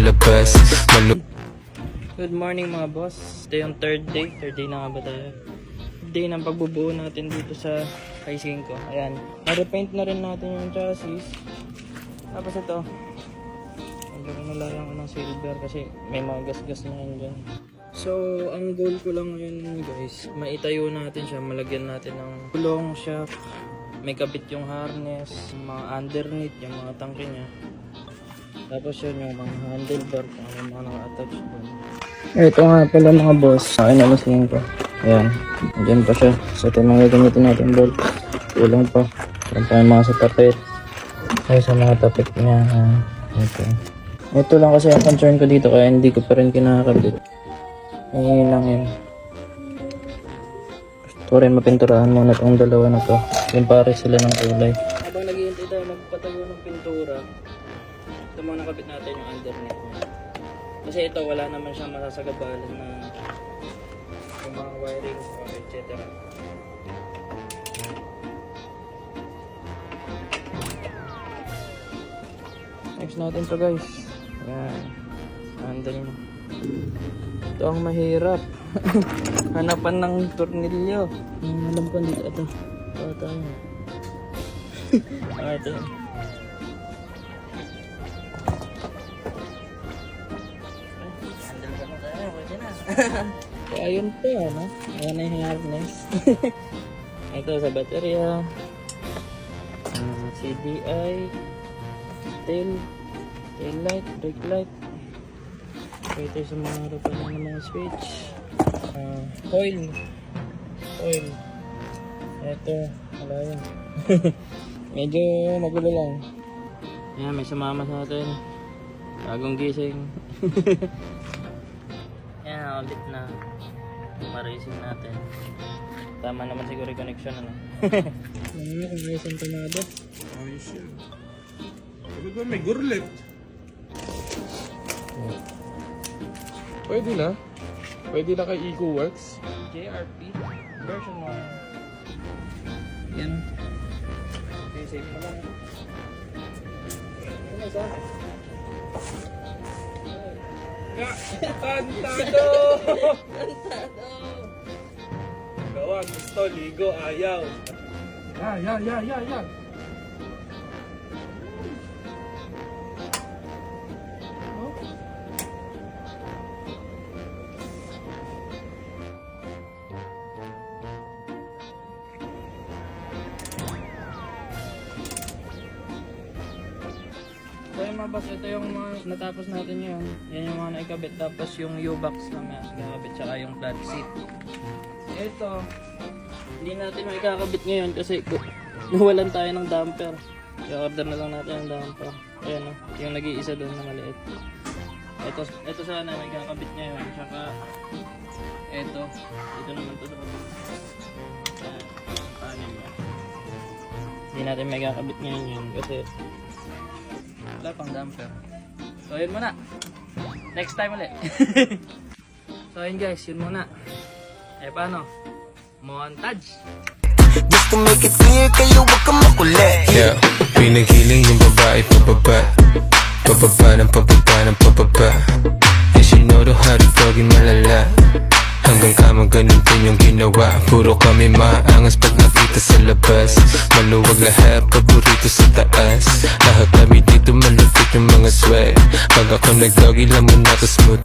labas. Good morning mga boss. Ito yung third day na nga ba tayo? Day ng pagbubuo natin dito sa I-5. Ayan, na-repaint na rin natin yung chassis. Tapos ito, nalayan ko ng silver kasi may mga gas-gas na yun dyan. So, ang goal ko lang ngayon guys, maitayo natin siya, malagyan natin ng gulong, shock, may kabit yung harness, mga underneath, yung mga tangke niya. Tapos yun yung mga handlebar, kung ano yung mga naka-attach doon. Ito nga pala mga boss, akin alasingin ko. Ayan, dyan pa siya. So ito yung mga gamitin natin bolt. Kulang pa. Kulang pa yung mga sa tapet. Ay sa mga tapet niya. Ito lang kasi ang concern ko dito kaya hindi ko pa rin kinakabit. Ngayon lang yun. Gusto rin mapinturahan muna itong dalawa na to. Yung pare sila ng kulay. Habang naghihintay tayo magpatayo ng pintura, ito mga nakabit natin yung underneath niya. Kasi ito wala naman siyang masasagabalan na yung mga wiring etc. Next natin to guys. Ayan. Handle mo. Ito ang mahirap. Hanapan ng tornilyo. Alam ko dito. Ito. Ito tayo. Ito. Handle ka na tayo. Pwede na. So ayun po. No? Ayan na yung harness. Ito sa baterya. CDI. Tail light. Brake light. Ito sa mga harapan ng mga switch. Coil. Ito, wala yun. Medyo magulo lang. Ayan, may sumama sa atin. Bagong gising. Ayan, nakabit na. Maracing natin. Tama naman siguro yung connection. Ano na kung ayos ang tanado? Ayos yun. Sabi ba may gurlet? Pwede na. Pwede na kay EcoWorks. JRP version 1. Yan. Okay, save mo lang. Ano isa? Ya! Tantado! Gawa, gusto, ligo, ayaw. Ya! So yung mga boss, ito yung mga natapos natin yun. Yan yung mga naikabit. Tapos yung U-box naman nakabit, tsaka yung flat seat. Ito, hindi natin maikakabit ngayon kasi nawalan tayo ng damper. I-order na lang natin ang damper. Ayan o, yung nag-iisa doon na maliit. Ito sana may kakabit niya yun. Tsaka ito naman to sa kabit. Ayan niya. Hindi natin may kakabit ngayon yun kasi wala pang damper. So yun muna. Next time ulit. So yun guys, yun muna. Paano? Montage! Just to make it clear, kayo wag kang makulit. Yeah, pinagiling yung babae pababa. Pababa. And she know how to fucking malala. Hanggang kama ganun din yung ginawa. Puro kami maangas pag nakita sa labas. Maluwag lahat, paborito sa taas. Lahat kami dito malupit yung mga sweat. Pag ako nag-doggy lang muna to smooth.